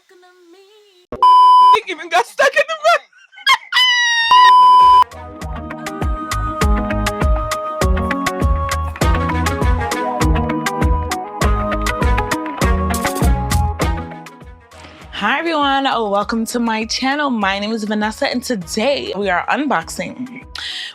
It even got stuck in the front. Hi everyone, welcome to my channel. My name is Vanessa and today we are unboxing.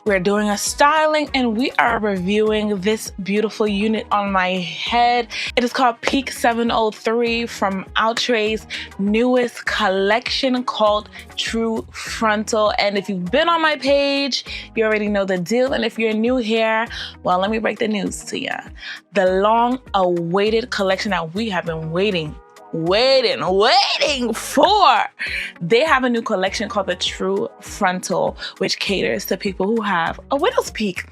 We're doing a styling and we are reviewing this beautiful unit on my head. It is called Peak 703 from Outre's newest collection called True Frontal. And if you've been on my page, you already know the deal. And if you're new here, well, let me break the news to you. The long-awaited collection that we have been waiting for. They have a new collection called the True Frontal, which caters to people who have a widow's peak.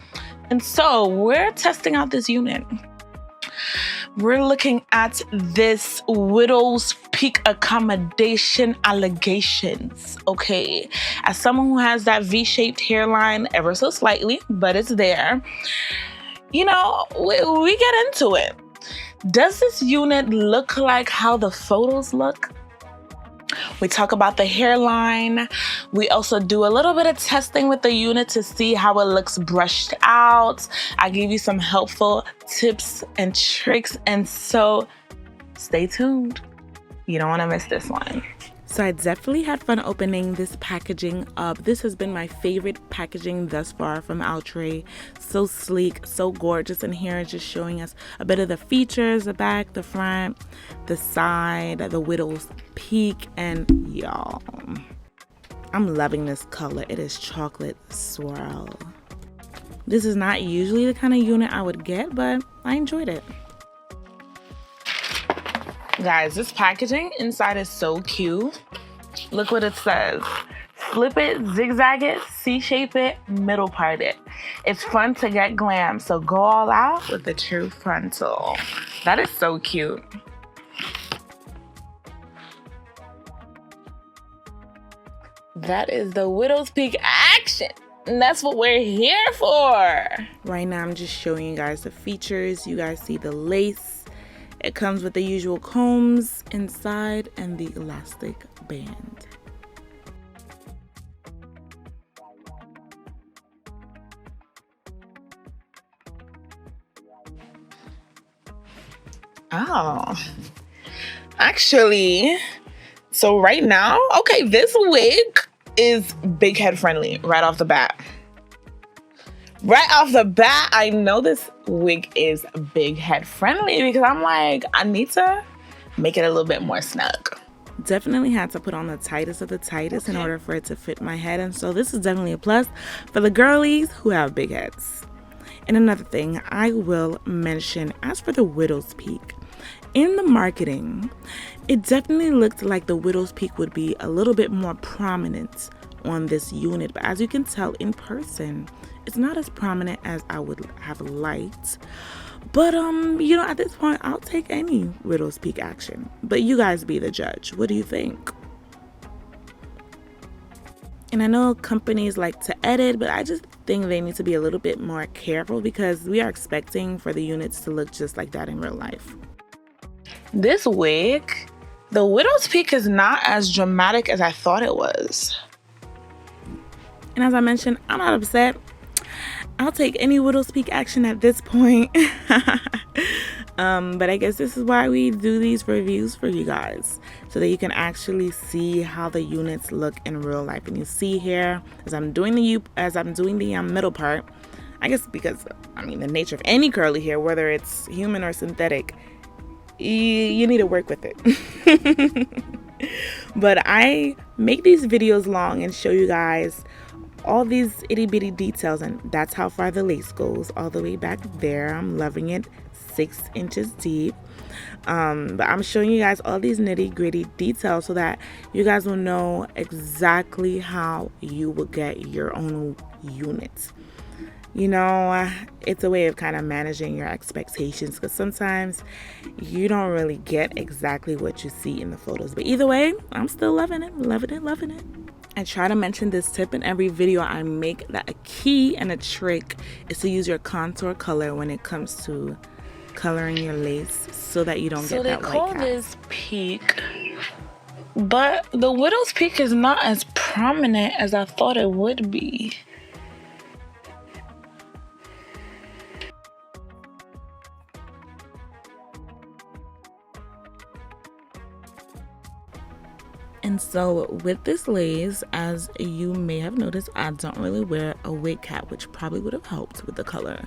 And so we're testing out this unit. We're looking at this widow's peak accommodation allegations, okay? As someone who has that V-shaped hairline ever so slightly, but it's there, you know, we get into it. Does this unit look like how the photos look? We talk about the hairline. We also do a little bit of testing with the unit to see how it looks brushed out. I give you some helpful tips and tricks, and so stay tuned. You don't want to miss this one. So I definitely had fun opening this packaging up. This has been my favorite packaging thus far from Outre. So sleek, so gorgeous, and here it's just showing us a bit of the features, the back, the front, the side, the widow's peak, and y'all, I'm loving this color. It is chocolate swirl. This is not usually the kind of unit I would get, but I enjoyed it. Guys, this packaging inside is so cute. Look what it says. Flip it, zigzag it, C-shape it, middle part it. It's fun to get glam, so go all out with the True Frontal. That is so cute. That is the widow's peak action. And that's what we're here for. Right now, I'm just showing you guys the features. You guys see the lace. It comes with the usual combs inside and the elastic band. Oh, actually, so right now, okay, this wig is big head friendly right off the bat. Right off the bat, I know this wig is big head friendly because I'm like, I need to make it a little bit more snug. Definitely had to put on the tightest of the tightest in order for it to fit my head. And so this is definitely a plus for the girlies who have big heads. And another thing I will mention, as for the widow's peak, in the marketing, it definitely looked like the widow's peak would be a little bit more prominent on this unit. But as you can tell in person, it's not as prominent as I would have liked. But, you know, at this point, I'll take any widow's peak action. But you guys be the judge. What do you think? And I know companies like to edit, but I just think they need to be a little bit more careful because we are expecting for the units to look just like that in real life. This wig, the widow's peak is not as dramatic as I thought it was. And as I mentioned, I'm not upset. I'll take any widow's peak action at this point. But I guess this is why we do these reviews for you guys, so that you can actually see how the units look in real life. And you see here, as I'm doing the middle part, I guess because, I mean, the nature of any curly hair, whether it's human or synthetic, you need to work with it. But I make these videos long and show you guys all these itty bitty details, and that's how far the lace goes, all the way back there. I'm loving it, 6 inches deep. But I'm showing you guys all these nitty gritty details so that you guys will know exactly how you will get your own unit. You know, it's a way of kind of managing your expectations, because sometimes you don't really get exactly what you see in the photos. But either way, I'm still loving it, loving it, loving it. I try to mention this tip in every video I make, that a key and a trick is to use your contour color when it comes to coloring your lace, so that you don't get that white cast. So they call this peak But the widow's peak is not as prominent as I thought it would be. And so with this lace, as you may have noticed, I don't really wear a wig cap, which probably would have helped with the color.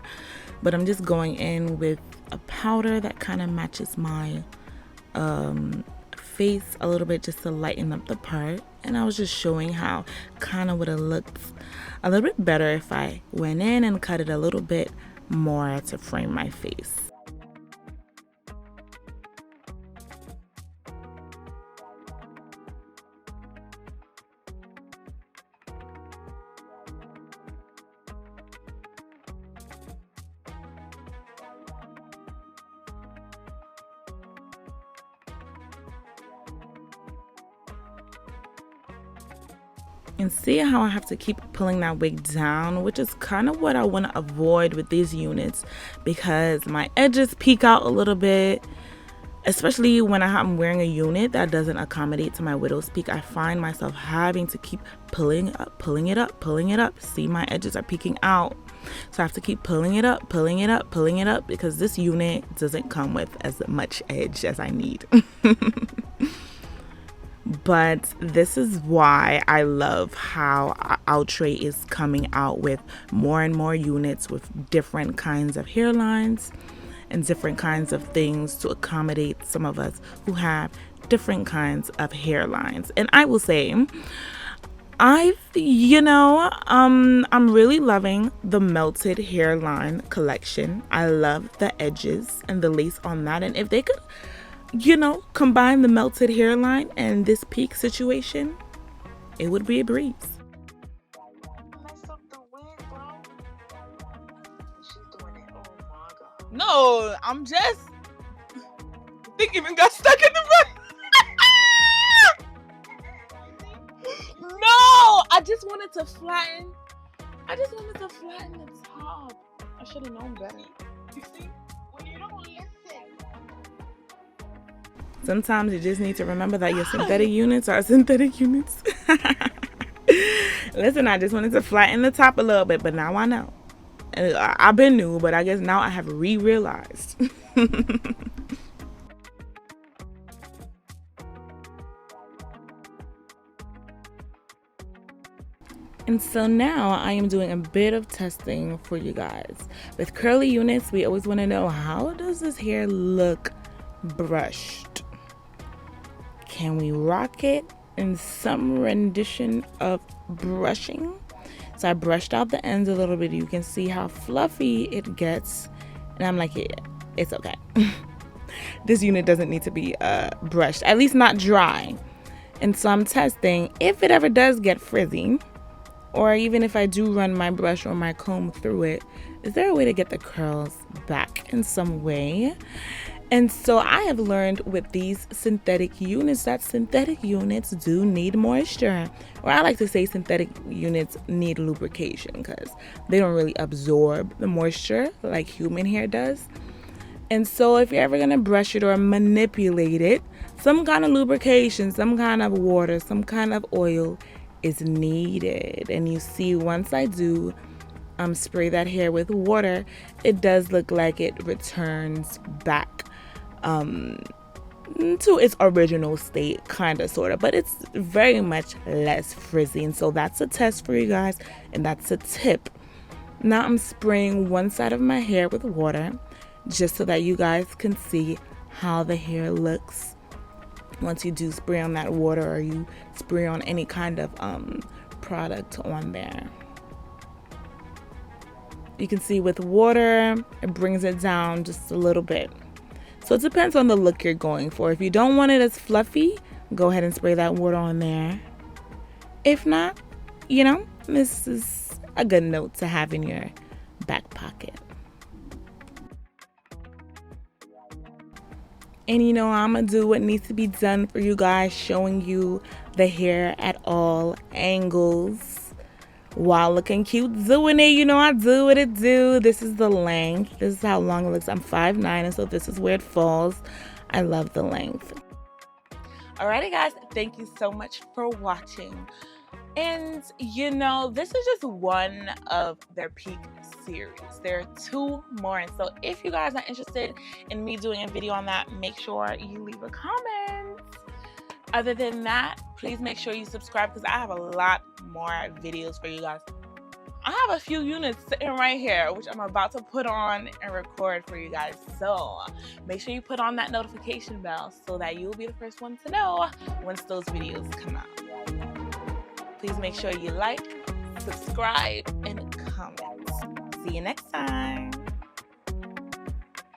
But I'm just going in with a powder that kind of matches my face a little bit, just to lighten up the part. And I was just showing how kind of would have looked a little bit better if I went in and cut it a little bit more to frame my face. And see how I have to keep pulling that wig down, which is kind of what I want to avoid with these units, because my edges peek out a little bit, especially when I'm wearing a unit that doesn't accommodate to my widow's peak. I find myself having to keep pulling it up, pulling it up, pulling it up. See, my edges are peeking out. So I have to keep pulling it up, pulling it up, pulling it up, because this unit doesn't come with as much edge as I need. But this is why I love how Outre is coming out with more and more units with different kinds of hairlines and different kinds of things to accommodate some of us who have different kinds of hairlines. And I will say, I'm really loving the melted hairline collection. I love the edges and the lace on that. And if they could, combine the melted hairline and this peak situation, it would be a breeze. No, I'm just. I think even got stuck in the front. No, I just wanted to flatten. the top. I should have known better. You see, when you don't listen. Sometimes you just need to remember that your synthetic units are synthetic units. Listen, I just wanted to flatten the top a little bit, but now I know. I've been new, but I guess now I have realized. And so now I am doing a bit of testing for you guys. With curly units, we always want to know, how does this hair look brushed? Can we rock it in some rendition of brushing? So I brushed out the ends a little bit. You can see how fluffy it gets. And I'm like, yeah, it's okay. This unit doesn't need to be brushed, at least not dry. And so I'm testing if it ever does get frizzy, or even if I do run my brush or my comb through it, is there a way to get the curls back in some way? And so I have learned with these synthetic units that synthetic units do need moisture. Or I like to say synthetic units need lubrication, because they don't really absorb the moisture like human hair does. And so if you're ever going to brush it or manipulate it, some kind of lubrication, some kind of water, some kind of oil is needed. And you see, once I do spray that hair with water, it does look like it returns back to its original state, kind of, sort of, but it's very much less frizzy. And so that's a test for you guys, and that's a tip. Now I'm spraying one side of my hair with water, just so that you guys can see how the hair looks once you do spray on that water, or you spray on any kind of product on there. You can see with water, it brings it down just a little bit. So it depends on the look you're going for. If you don't want it as fluffy, go ahead and spray that water on there. If not, this is a good note to have in your back pocket. And I'm going to do what needs to be done for you guys, showing you the hair at all angles while looking cute, doing it. I do what it do. This is the length. This is how long it looks. I'm 5'9", and so this is where it falls. I love the length. Alrighty guys, thank you so much for watching. And you know, this is just one of their peak series. There are 2 more. And so if you guys are interested in me doing a video on that, make sure you leave a comment. Other than that, please make sure you subscribe because I have a lot more videos for you guys. I have a few units sitting right here, which I'm about to put on and record for you guys. So make sure you put on that notification bell so that you'll be the first one to know once those videos come out. Please make sure you like, subscribe, and comment. See you next time.